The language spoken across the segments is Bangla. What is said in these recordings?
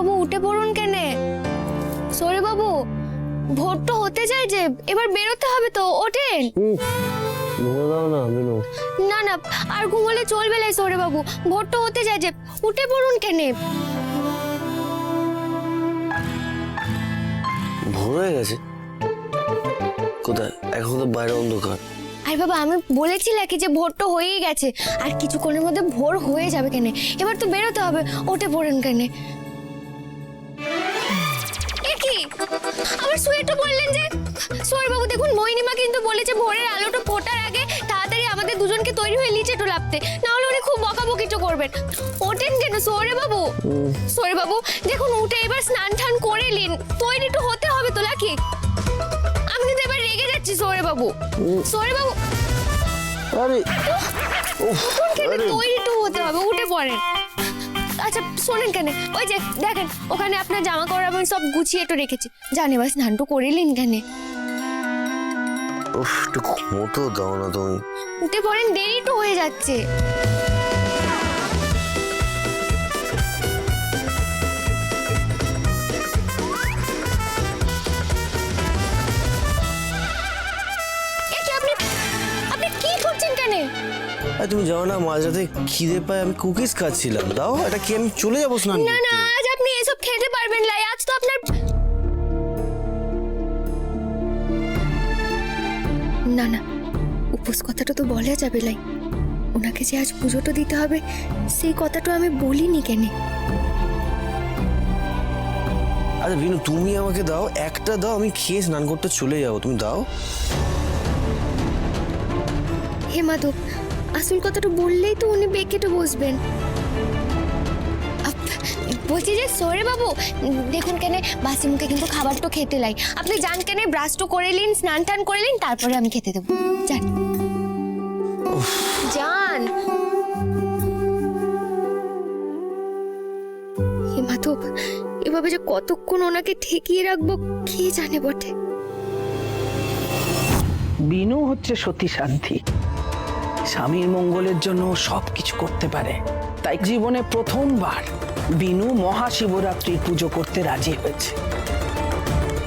বাবু উঠে পড়ুন কেনে? সৌরে বাবু, ভোর তো হতে যায় যে, এবার বেরোতে হবে তো, ওঠেন। ঘুমো দাও না বিনু। না না, আর ঘুমোলে চলবে না সৌরে বাবু, ভোর তো হতে যায় যে, উঠে পড়ুন কেনে? ভোর হয়ে গেছে? কোথায়? এখন তো বাইরে অন্ধকার। আরে বাবা, আমি বলেছি নাকি যে ভোর তো হয়েই গেছে, আর কিছুক্ষণের মধ্যে ভোর হয়ে যাবে কেনে, এবার তো বেরোতে হবে, উঠে পড়ুন কেনে? কি আবার শুয়ে তো বললেন যে? সৌরে বাবু দেখুন, মোহিনীমা কিন্তু বলেছে ভোরের আলোটা ফোটার আগে তাড়াতাড়ি আমাদের দুজনকে তৈরি হয়ে নিচে তো লাফতে, না হলে উনি খুব বকাবকিটো করবেন। ওঠেন কেন সৌরে বাবু? সৌরে বাবু দেখুন, উঠে এবার স্নান টান করে নিন, তৈরি তো হতে হবে তো নাকি? আমি কিন্তু এবার রেগে যাচ্ছি সৌরে বাবু। সৌরে বাবু, আরে উঠুন কেন, তৈরি তো হতে হবে, উঠে পড়েন। আচ্ছা শোনেন কেন, ওই যে দেখেন ওখানে আপনার জামা কাপড় আমি সব গুছিয়ে তো রেখেছি, জান এবার স্নান তো করিলেন কেন? একটু ঘুমোতে দাও না তুমি। উঠে পড়েন, দেরি তো হয়ে যাচ্ছে। আপনি কি করছেন কেন? তুমি জানো না মাঝরাতে খিদে পায়, আমি কুকিজ খাচ্ছিলাম, দাও এটা কি আমি চলে যাবো স্নান না না, করতে। আজ আপনি এসব খেতে পারবেন না, আজ তো আপনার না না, উপোস কথাটা তো বলা যাবে লাই, ওনাকে যে আজ পুজোটা দিতে হবে সেই কথাটা আমি বলিনি কেন? আচ্ছা বিনু, তুমি আমাকে দাও, একটা দাও, আমি খেয়ে স্নান করতে চলে যাবো, তুমি দাও। হে মাধব, আসল কথাটা বললেই তো উনি বেঁকেটে বসবেন। বলছি যে সৌরে বাবু দেখুন কেন, বাসি মুখে কিন্তু খাবার তো খেতে লাই, আপনি যান কেন, ব্রাশ তো করে নিন, স্নান টান করে নিন, তারপরে আমি খেতে দেবো, যান যান। হে মাধব, এভাবে যে কতক্ষণ ওনাকে ঠেকিয়ে রাখবো কে জানে বটে। বিনু হচ্ছে সতী শান্তি, স্বামীর মঙ্গলের জন্য সবকিছু করতে পারে, তাই জীবনে প্রথমবার বিনু মহাশিবরাত্রির পুজো করতে রাজি হয়েছে।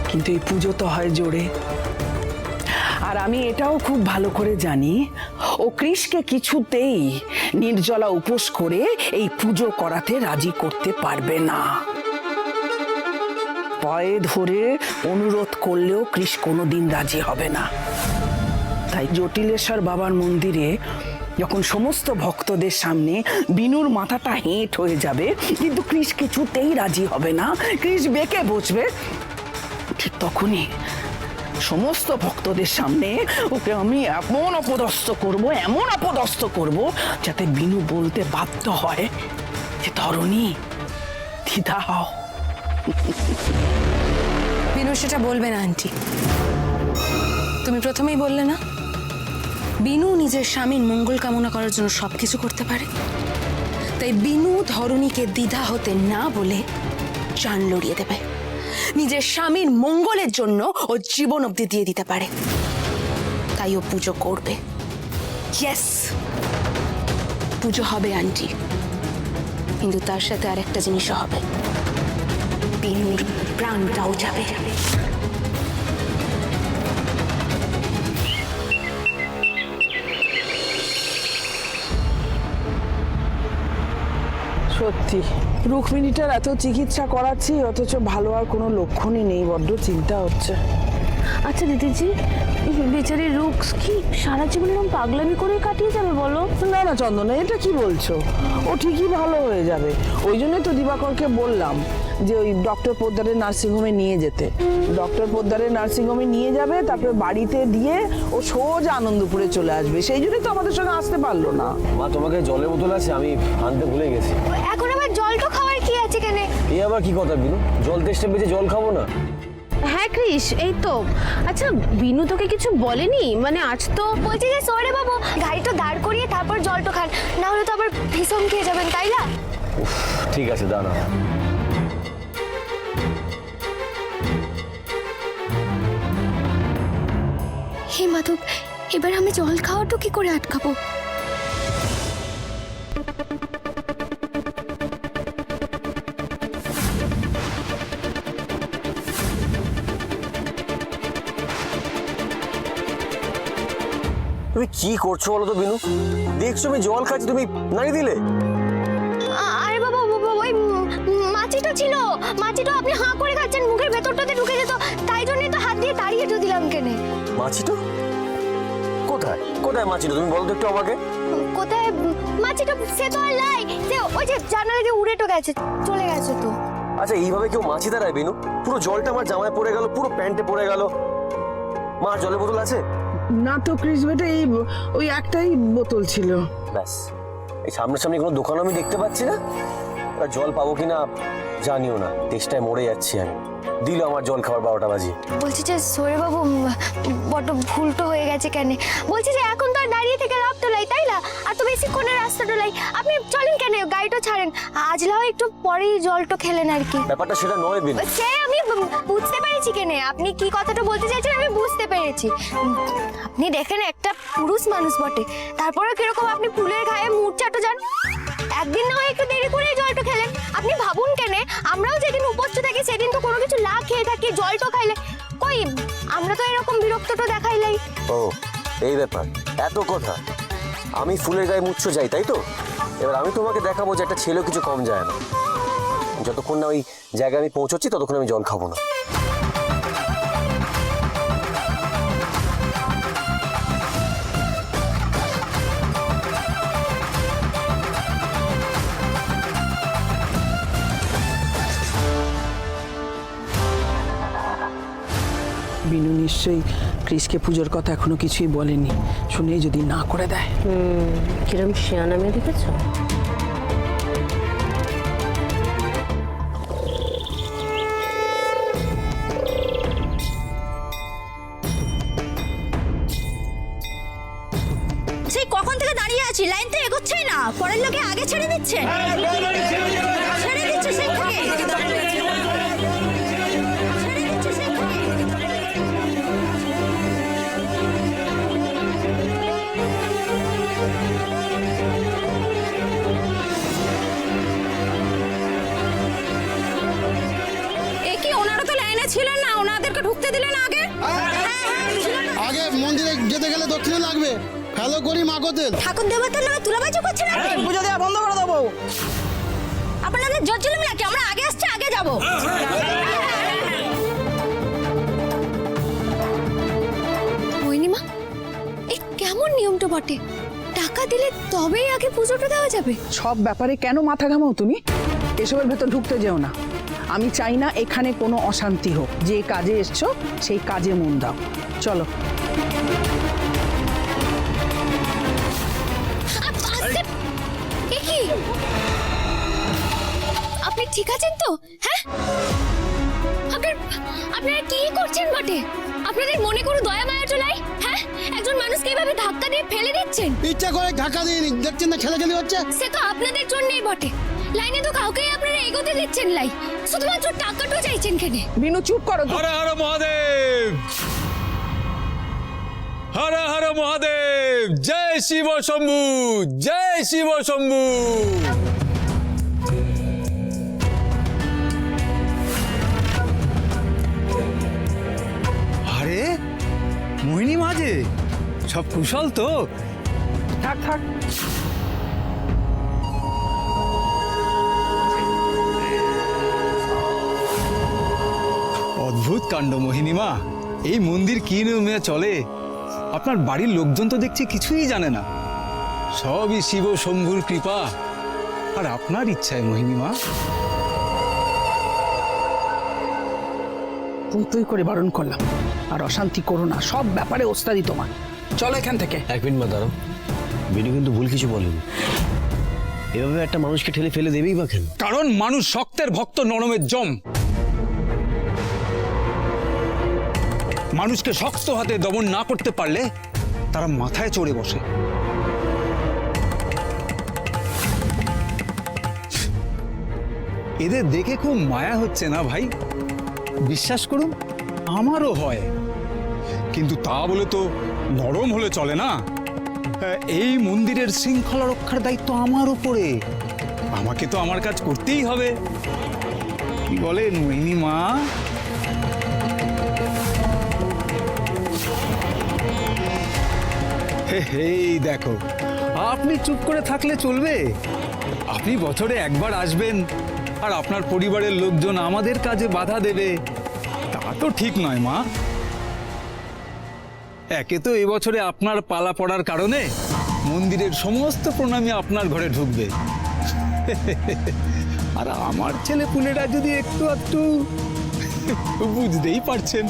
কিন্তু এই পুজো তো হয় জোরে, আর আমি এটাও খুব ভালো করে জানি ও কৃষকে কিছুতেই নির্জলা উপোস করে এই পুজো করাতে রাজি করতে পারবে না। পায়ে ধরে অনুরোধ করলেও কৃষ কোনোদিন রাজি হবে না। তাই জটিলেশ্বর বাবার মন্দিরে যখন সমস্ত ভক্তদের সামনে বিনুর মাথাটা হেঁট হয়ে যাবে, কিন্তু কৃষ কিছুতেই রাজি হবে না, কৃষ বেঁকে বসবে, ঠিক তখনই সমস্ত ভক্তদের সামনে ওকে আমি এমন অপদস্থ করব, এমন অপদস্থ করব, যাতে বিনু বলতে বাধ্য হয় যে ধরণী দ্বিধা হও। বিনু সেটা বলবে না আন্টি, তুমি প্রথমেই বললে না বিনু নিজের স্বামীর মঙ্গল কামনা করার জন্য সবকিছু করতে পারে, তাই বিনু ধরণীকে দ্বিধা হতে না বলে জান লড়িয়ে দেবে, নিজের স্বামীর মঙ্গলের জন্য ও জীবন অবধি দিয়ে দিতে পারে, তাই ও পুজো করবে। ইয়েস, পুজো হবে আন্টি, কিন্তু তার সাথে আরেকটা জিনিসও হবে, বিনুর প্রাণটাও যাবে। সত্যি রুক্মিণীটার এত চিকিৎসা করাচ্ছি, অথচ ভালো আর কোনো লক্ষণই নেই, বড্ড চিন্তা হচ্ছে। আচ্ছা দিদিজি, বেচারি রুক্স কি সারা জীবন এরকম পাগলামি করে কাটিয়ে যাবে বলো? না না চন্দনা, এটা কি বলছো, ও ঠিকই ভালো হয়ে যাবে। ওই জন্যই তো দিবাকরকে বললাম যে ওই ডক্টর পোদ্দারের নার্সিংহোমে নিয়ে যেতে। ডক্টর পোদ্দারের নার্সিংহোমে নিয়ে যাবে, তারপরে বাড়িতে দিয়ে ও সোজা আনন্দপুরে চলে আসবে, সেই জন্যই তো আমাদের সঙ্গে আসতে পারলো না। মা, তোমাকে জলের বোতল আছে, আমি আনতে ভুলে গেছি। এখন আবার জল তো খাওয়ার কি আছে কেন? এই আবার কি কথা বিনু, জল তেষ্টা পেয়েছে, জল খাবো না? হ্যাঁ কৃষ, এই তো। আচ্ছা বিনু তোকে কিছু বলেনি? মানে আজ তো বলছি যে সৌরে বাবু গাড়ি তো দাঁড় করিয়ে তারপর জল তো খান, না হলে তো আবার ভীষণ খেয়ে যাবেন, তাই না? ঠিক আছে দাঁড়া। হে মাধব, এবার আমি জল খাওয়াটা কি করে আটকাবো? তুমি কি করছো বলো তো বিনু? দেখছো আমি জল খাচ্ছি, তুমি নাড়িয়ে দিলে। আরে বাবা ওই মাছিটা ছিল, মাছিটা আপনি হাঁ করে খাচ্ছেন, মুখের ভেতরটাতে ঢুকে যেত, তাই জন্যই তো হাত দিয়ে তাড়িয়ে দিলাম কেনে। মাছিটা কোথায়? কোথায় মাছিটা তুমি বলো তো একটু আমাকে। কোথায় মাছিটা? সে তো আর লাই, সে ওই যে জানালা দিয়ে উড়ে তো গেছে, চলে গেছে তো। আচ্ছা এইভাবে কেউ মাছি দাঁড়ায় বিনু? পুরো জলটা আমার জামায় পড়ে গেল, পুরো প্যান্টে পড়ে গেল। মার জলের বোতল আছে? না তো ক্রিস বেটা, এই ওই একটাই বোতল ছিল। ব্যাস, এই সামনাসামনি কোনো দোকান আমি দেখতে পাচ্ছি না, আর জল পাবো কিনা জানিও না, তেষ্টায় মরে যাচ্ছি আমি। দিল আমার জল খাবার 12টা বাজে। বলছি যে সৌরে বাবু বড্ড ভুল তো হয়ে গেছে কেন? বলছি যে এখন তো আর দাঁড়িয়ে থেকে লাভ তো লাই, তাই না? আর তো বেশিক্ষণের রাস্তাটা লাই, আপনি চলেন কেন, গাড়িটা ছাড়েন, আজ লাও একটু পরেই জলটা খেলেন আর কি। ব্যাপারটা সেটা নয় বিনু। সে আমি বুঝতে পেরেছি কেন, আপনি কি কথাটা বলতে চাইছেন আমি বুঝতে পেরেছি। আপনি দেখেন একটা পুরুষ মানুষ বটে, তারপরেও কিরকম আপনি ফুলের গায়ে মূর্ছাটা যান। একদিন না হয় একটু দেরি করে জলটা খেলেন। আপনি ভাবুন কেন, আমরাও যেদিন উপস্থ থাকি সেদিন তো কোনো কিছু না খেয়ে থাকি, জলটা খাইলে কই আমরা তো এরকম বিরক্তটা দেখাইলাই। ও এই ব্যাপার, এত কথা। আমি ফুলের গায়ে মুচ্ছ যাই তাই তো? এবার আমি তোমাকে দেখাবো যে একটা ছেলেও কিছু কম যায় না। যতক্ষণ না ওই জায়গায় আমি পৌঁছচ্ছি ততক্ষণ আমি জল খাবো না। বিনু নিশ্চয়ই ক্রিসকে পুজোর কথা এখনো কিছুই বলেনি, শুনেই যদি না করে দেয়। কিরম শিয়ানা মেয়ে দেখেছো? সেই কখন থেকে দাঁড়িয়ে আছি, লাইন তো এগোচ্ছেই না, পরের লোকে আগে ছেড়ে দিচ্ছে, ছেড়ে দিচ্ছে সেই থেকে। ওনারা তো লাইনে ছিলেন না, ওনাদেরকে ঢুকতে দিলেন আগে। আগে মন্দিরে যেতে গেলে দক্ষিণে লাগবে, হ্যালো করি মাগোতেল। ঠাকুর দেবতার নামে তুলাবাজি করছেন আপনি? পুজো দেওয়া বন্ধ করে দেবো। আপনাদের জোর ছিল নাকি আমরা আগে আসছি আগে যাব? মা এই কেমন নিয়মটা বটে, টাকা দিলে তবেই আগে পুজোটা দেওয়া যাবে? সব ব্যাপারে কেন মাথা ঘামাও তুমি? এসবের ভেতর ঢুকতে যেও না। আমি চাই না এখানে কোনো অশান্তি হোক। যে কাজে এসছো সেই কাজে মন দাও। চলো। কি আপনি ঠিক আছেন তো? হ্যাঁ, আপনারা কি করছেন বটে? আপনাদের মনে কোনো দয়া মায়া চলাই? হ্যাঁ, একজন মানুষকে এইভাবে ধাক্কা দিয়ে ফেলে দিচ্ছেন। ইচ্ছা করে ধাক্কা দিইনি, দেখছেন না খেলাখেলি হচ্ছে। সে তো আপনাদের জন্যই বটে, লাইনে তো কাউকেই আপনারা এগোতে দিচ্ছেন লাই, শুধুমাত্র টাকাটা চাইছেন কেনে? বিনু চুপ করো তো। হর হর মহাদেব, হর হর মহাদেব, জয় শিব শম্ভু, জয় শিব শম্ভু। আরে মোহিনী মাঝে সব কুশল তো? থাক থাক। অদ্ভুত কাণ্ড মোহিনীমা, এই মন্দির কি নিয়মে চলে আপনার বাড়ির লোকজন তো দেখছি কিছুই জানে না। সবই শিব শম্ভুর কৃপা আর আপনার ইচ্ছায় মোহিনীমা। তুই করে বারণ করলাম, আর অশান্তি করো না। সব ব্যাপারে ওস্তাদি তোমার। চলো এখান থেকে। এক মিনিট মা দাঁড়াও, বিনু কিন্তু ভুল কিছু বলেনি। এভাবে একটা মানুষকে ঠেলে ফেলে দেবেই বা কেন? কারণ মানুষ শক্তের ভক্ত, নরমের জম। মানুষকে শক্ত হাতে দমন না করতে পারলে তারা মাথায় চড়ে বসে। এদের দেখে খুব মায়া হচ্ছে না ভাই? বিশ্বাস করুন আমারও হয়, কিন্তু তা বলে তো নরম হলে চলে না। এই মন্দিরের শৃঙ্খলা রক্ষার দায়িত্ব আমার উপরে, আমাকে তো আমার কাজ করতেই হবে। কি বলেন মোহিনী মা? এই দেখো, আপনি চুপ করে থাকলে চলবে? আপনি বছরে একবার আসবেন আর আপনার পরিবারের লোকজন আমাদের কাজে বাধা দেবে, তা তো ঠিক নয় মা। একে তো এবছরে আপনার পালা পড়ার কারণে মন্দিরের সমস্ত প্রণামী আপনার ঘরে ঢুকবে, আর আমার ছেলে পুলেরা যদি একটু একটু বুঝতেই পারছেন।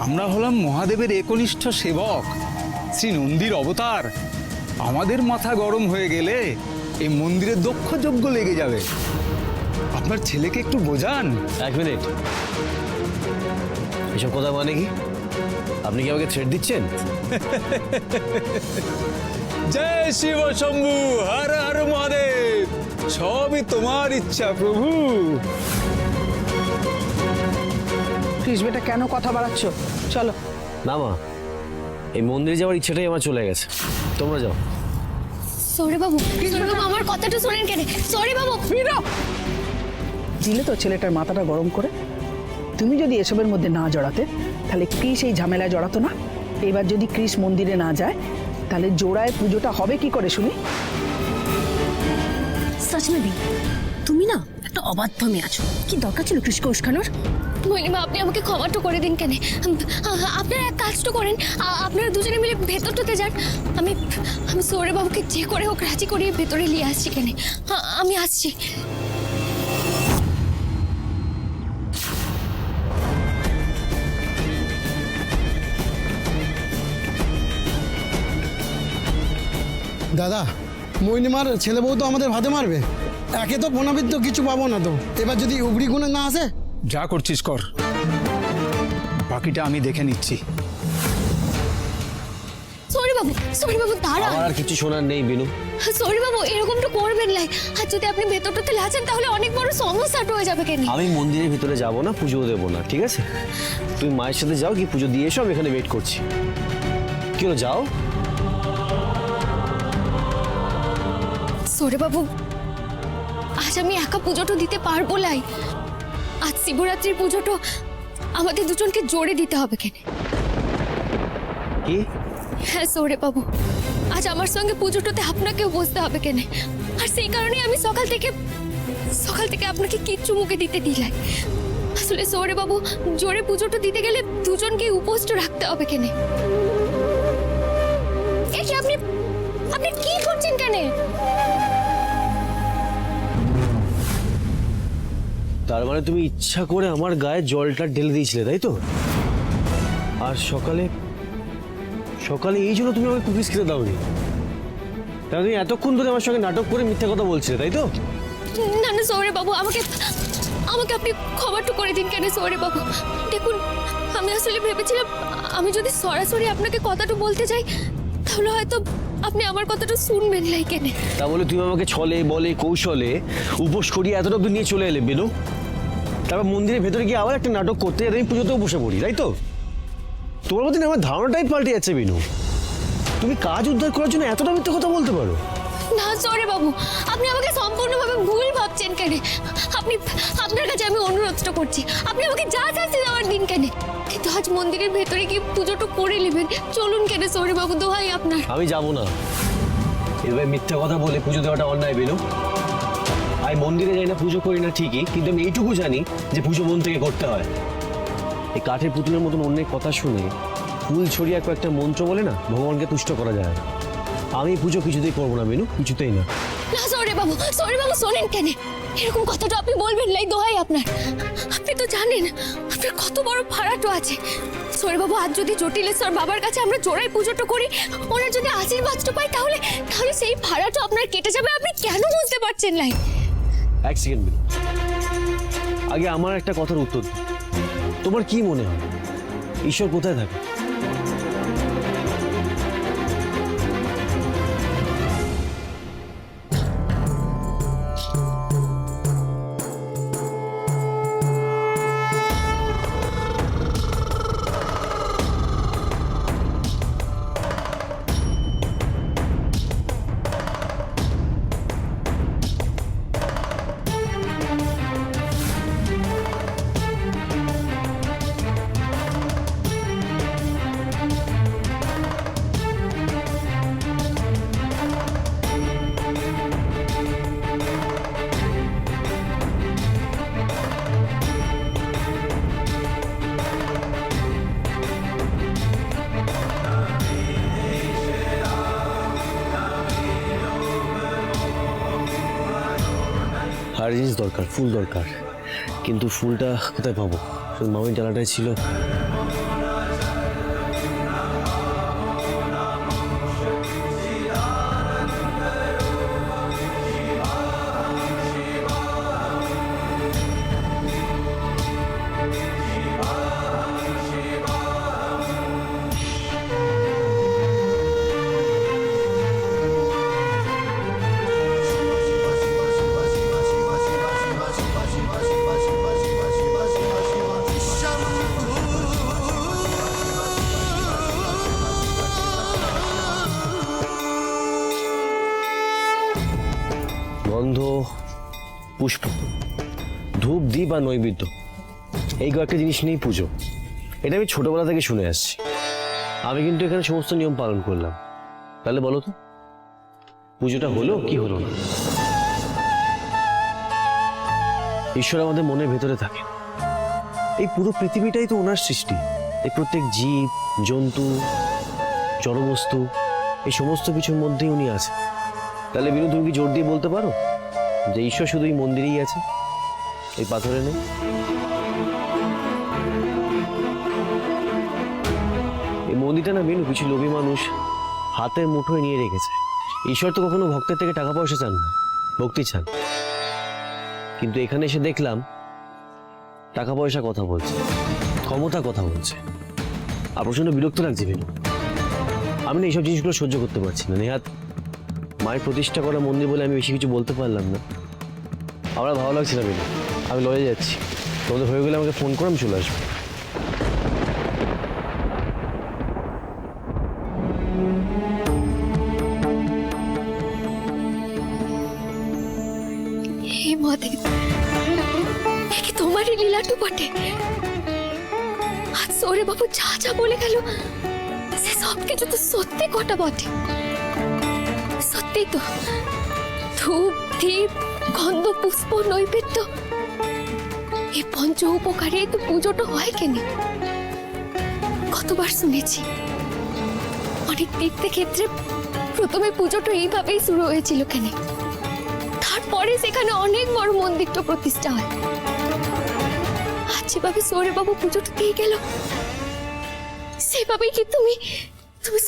আমরা হলাম মহাদেবের একনিষ্ঠ সেবক, শ্রী নন্দীর অবতার। আমাদের মাথা গরম হয়ে গেলে এই মন্দিরে দক্ষ যজ্ঞ লেগে যাবে। আপনার ছেলেকে একটু বোঝান। এক মিনিট, এসব কথা মানে কি? আপনি কি আমাকে থ্রেট দিচ্ছেন? জয় শিব শম্ভু, হর হর মহাদেব, সবই তোমার ইচ্ছা প্রভু। কৃষ বেটা, কেন কথা বাড়াচ্ছ? চলো। না মা, এই মন্দিরে যাওয়ার ইচ্ছাটাই আমার চলে গেছে, তোমরা যাও। সৌরভ বাবু, আমার কথাটা শোনেন কেন? সৌরভ বাবু, দিলে তো ছেলেটার মাথাটা গরম করে। তুমি যদি এসবের মধ্যে না জড়াতে, তাহলে কৃষ এই ঝামেলায় জড়াতো না। এবার যদি কৃষ মন্দিরে না যায়, তাহলে জোড়ায় পুজোটা হবে কি করে শুনি? সচমেদি তুমি না একটা অবাধ্য মেয়ে আছো। কি দরকার ছিল কৃষকে উস্কানোর? মহিমা, আপনি আমাকে ক্ষমাটা করে দিন কেন? আপনারা এক কাজটা করেন, আপনারা দুজনে মিলে ভেতরটাতে যান। আমি সৌরভ বাবুকে যে করে হোক রাজি করিয়ে ভেতরে নিয়ে আসছি কেন। আমি আসছি। দাদা, মইনিমার ছেলে বউ তো আমাদের ভাতে মারবে। একে তো প্রণামিত তো কিছু পাবো না, তো এবার যদি উগড়ি গুণে না আসে। যা করছিস কর, বাকিটা আমি দেখে নিচ্ছি। সৌরভ বাবু দাঁড়ান। আমার আর কিছু শোনার নেই বিনু। সৌরভ বাবু, এরকমটা করবেন না। আর যদি আপনি ভেতরটাতে লাচেন তাহলে অনেক বড় সমস্যাটা হয়ে যাবে কেন? আমি মন্দিরের ভিতরে যাব না, পুজো দেবো না, ঠিক আছে? তুমি মায়ের সাথে যাও, কি পুজো দিয়ে এসো, আমি এখানে ওয়েট করছি। কি হলো, যাও। সৌরভ বাবু, আজ আমি একা পুজোটা দিতে পারবো লাই। আজ শিবরাত্রির পুজোটা আমাদের দুজনকে জোরে দিতে হবে কেন? কি? হ্যাঁ সৌরভ বাবু, আজ আমার সঙ্গে পুজোটাতে আপনাকেও বসতে হবে কেন? আর সেই কারণে আমি সকাল থেকে আপনাকে কিচ্ছু মুখে দিতে দিলাই। আসলে সৌরভ বাবু, জোরে পুজোটা দিতে গেলে দুজনকে উপোসটা রাখতে হবে কেন? এ কি আপনি কি করছেন কেন? তার মানে তুমি ইচ্ছা করে আমার গায়ে জলটা ঢেলে দিয়েছিলে, তাই তো? আর সকালে এই জন্য তুমি আমাকে কুকিজ খেতে দাওনি? তাহলে তুমি এতক্ষণ ধরে আমার সঙ্গে নাটক করে মিথ্যা কথা বলছিলে, তাই তো? না না সৌরভ বাবু, আমাকে আপনি ক্ষমাটা করে দিন কেন? সৌরভ বাবু দেখুন, আমি আসলে ভেবেছিলাম আমি যদি সরাসরি আপনাকে কথাটা বলতে যাই তাহলে হয়তো আপনি আমার কথাটা শুনবেন না কেন। তা বলে তুমি আমাকে ছলে বলে কৌশলে উপোস করিয়ে এতটা অব্দি নিয়ে চলে এলে বেনু। তারপর মন্দিরের ভেতরে গিয়ে আবার একটা নাটক করতে যাতে আমি পুজোতেও বসে পড়ি, তাই তো? তোমার মধ্যে আমার ধারণাটাই পাল্টে যাচ্ছে বেনু। তুমি কাজ উদ্ধার করার জন্য এতটা মিথ্যে কথা বলতে পারো? না সৌরভ বাবু, আপনি আমাকে সম্পূর্ণভাবে ভুল ভাবছেন কেন? আপনার কাছে আমি অনুরোধটা করছি, আপনি আমাকে যা শাস্তি দেওয়ার দিন কেন, কিন্তু আজ মন্দিরের ভেতরে গিয়ে পুজোটা করে নেবেন। চলুন কেন সৌরভ বাবু, দোহাই আপনার। আমি যাবো না। এবার মিথ্যা কথা বলে পুজো দেওয়াটা অন্যায় বেনু। আমি মন্দিরে যাই না, পুজো করি না ঠিকই, কিন্তু আমি এইটুকু জানি যে পুজো মন থেকে করতে হয়। এই কাঠের পুতুলের মতন অন্যের কথা শুনে ফুল ছড়িয়ে কয়েকটা মন্ত্র বলে না ভগবানকে তুষ্ট করা যায় না। আমি পুজো কিছুতেই করবো না বেনু, কিছুতেই না। না সৌরভ বাবু শোনেন কেন? এরকম কথাটা আপনি বলবেন নাই, দোহাই আপনার। আপনি তো জানেন আপনার কত বড় ভাড়াটো আছে। সৌরভ বাবু, আজ যদি জটিলেশ্বর বাবার কাছে আমরা জোড়ায় পুজোটা করি, ওনার যদি আশীর্বাদটা পাই, তাহলে সেই ভাড়াটা আপনার কেটে যাবে। আপনি কেন বুঝতে পারছেন নাই? এক সেকেন্ড বেনু, আগে আমার একটা কথার উত্তর দিও। তোমার কি মনে হয় ঈশ্বর কোথায় থাকে? আর জিনিস দরকার, ফুল দরকার, কিন্তু ফুলটা কোথায় পাবো? শুধু মামির ডালাটাই ছিল। গন্ধ, পুষ্প, ধূপ, দীপ আর নৈবেদ্য, এই কয়েকটা জিনিস নিয়েই পুজো। এটা আমি ছোটবেলা থেকে শুনে আসছি। আমি কিন্তু এখানে সমস্ত নিয়ম পালন করলাম। তাহলে বলো তো, পুজোটা হলো কি হলো না? ঈশ্বর আমাদের মনের ভেতরে থাকে। এই পুরো পৃথিবীটাই তো ওনার সৃষ্টি। এই প্রত্যেক জীব, জন্তু, জড়বস্তু, এই সমস্ত কিছুর মধ্যেই উনি আছে। তাহলে বিনু, তুমি কি জোর দিয়ে বলতে পারো যে ঈশ্বর শুধু এই মন্দিরেই আছে, এই পাথরে নেই? এই মন্দিরটা না বিনু, কিছু লোভী মানুষ হাতের মুঠোয় নিয়ে রেখেছে। ঈশ্বর তো কখনো ভক্তের থেকে টাকা পয়সা চান না, ভক্তি চান। কিন্তু এখানে এসে দেখলাম টাকা পয়সা কথা বলছে, ক্ষমতা কথা বলছে। আর প্রচন্ড বিরক্ত লাগছে বিনু। আমি না এইসব জিনিসগুলো সহ্য করতে পারছি না। নেহাত মায়ের প্রতিষ্ঠা করা মন্দির বলে আমি বেশি কিছু বলতে পারলাম না। আমার ভালো লাগছে না বিনু, আমি লয়ে যাচ্ছি। তোমাদের হয়ে গেলে আমাকে ফোন করে আমি চলে আসবো। হে মহাদেব, এ কি তোমারই লীলাটু বটে? আজ সৌরে বাবু যা যা বলে গেল, সে সব কিছু তো সত্যি ঘটা বটে। সত্যি তো, ধূপ, দীপ, গন্ধ, পুষ্প, নৈবেদ্য, এই পঞ্চ উপকারে তো পুজোটা হয় কেন? কতবার শুনেছি অনেক তীর্থক্ষেত্রে প্রথমে পুজোটা এইভাবেই শুরু হয়েছিল কেন, তারপরে সেখানে অনেক বড় মন্দিরটা প্রতিষ্ঠা হয়। আজ যেভাবে সৌরে বাবু পুজোটা দিয়ে গেল, সেভাবেই কি তুমি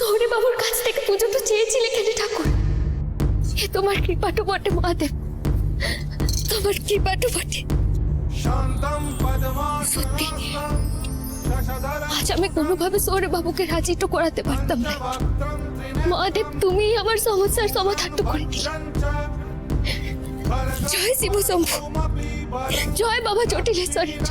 সৌরে বাবুর কাছ থেকে পুজোটা চেয়েছিলে কেন ঠাকুর? এ তোমার কৃপাটু বটে মহাদেব, তোমার কৃপাটু বটে। সত্যি আজ আমি কোনোভাবে সৌরে বাবুকে রাজি তো করাতে পারতাম না। মহাদেব, তুমি আমার সমস্যার সমাধানটা করে দিলে। জয় শিব শম্ভু, জয় বাবা জটিলেশ্বরের।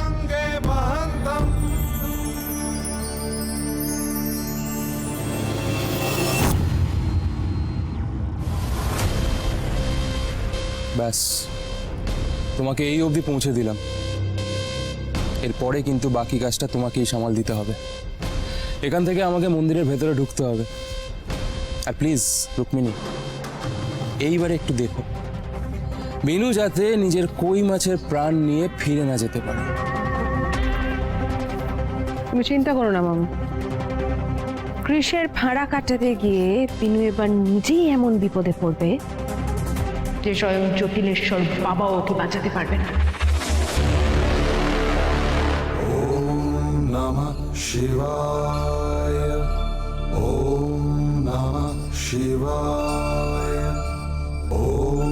ব্যাস, তোমাকে এই অবধি পৌঁছে দিলাম। এরপরে কিন্তু বাকি কাজটা তোমাকেই সামাল দিতে হবে। এখান থেকে আমাকে মন্দিরের ভেতরে ঢুকতে হবে। আর প্লিজ রুক্মিণী, এইবারে একটু দেখো বিনু যাতে নিজের কই মাছের প্রাণ নিয়ে ফিরে না যেতে পারে। তুমি চিন্তা করো না মামা, কৃষের ফাঁড়া কাটাতে গিয়ে বিনু এবার নিজেই এমন বিপদে পড়বে যে স্বয়ং জটিলেশ্বর বাবাও ওকে বাঁচাতে পারবে না। ওম নমঃ শিবায়, ওম নমঃ শিবায়, ওম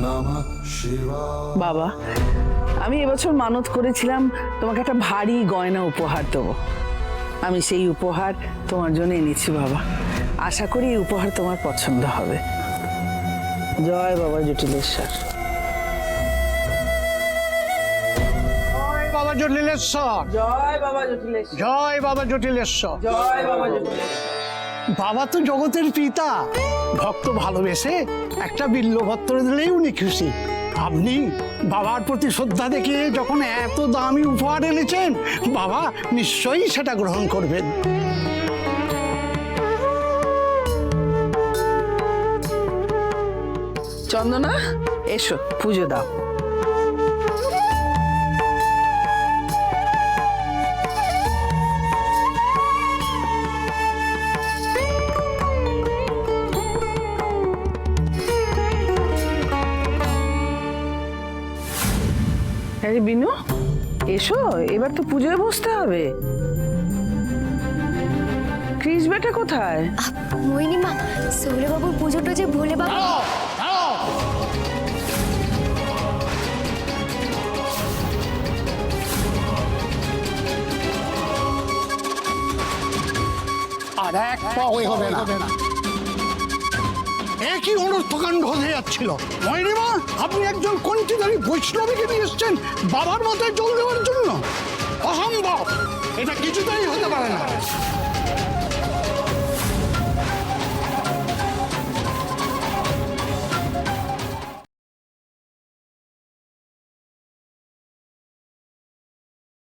নমঃ শিবায়। বাবা, আমি এবছর মানত করেছিলাম তোমাকে একটা ভারী গয়না উপহার দেবো। আমি সেই উপহার তোমার জন্য এনেছি বাবা। আশা করি এই উপহার তোমার পছন্দ হবে। জয় বাবা জটিলেশ্বর। জয় বাবা জটিলেশ্বর, জয় বাবা জটিলেশ্বর, জয় বাবা জটিলেশ্বর, জয় বাবা জটিলেশ্বর। বাবা তো জগতের পিতা, ভক্ত ভালোবেসে একটা বিল্লপত্র দিলেই উনি খুশি। আপনি বাবার প্রতি শ্রদ্ধা দেখিয়ে যখন এত দামি উপহার এনেছেন, বাবা নিশ্চয়ই সেটা গ্রহণ করবেন। চন্দনা, এসো পুজো দাও। আরে বিনু, এসো, এবার তো পুজোয় বসতে হবে। ক্রিস বেটা কোথায়? মোহিনী মা, সৌরবাবুর পুজোটা যে ভোলে বাবু। আর এক পাও হবে না। একই অনর্থকাণ্ড হতে যাচ্ছিল। ময়রিমা, আপনি একজন কণ্ঠিধারী বৈষ্ণবীকে নিয়ে এসছেন বাবার মাথায় জল দেওয়ার জন্য? অসম্ভব, এটা কিছুতেই হতে পারে না।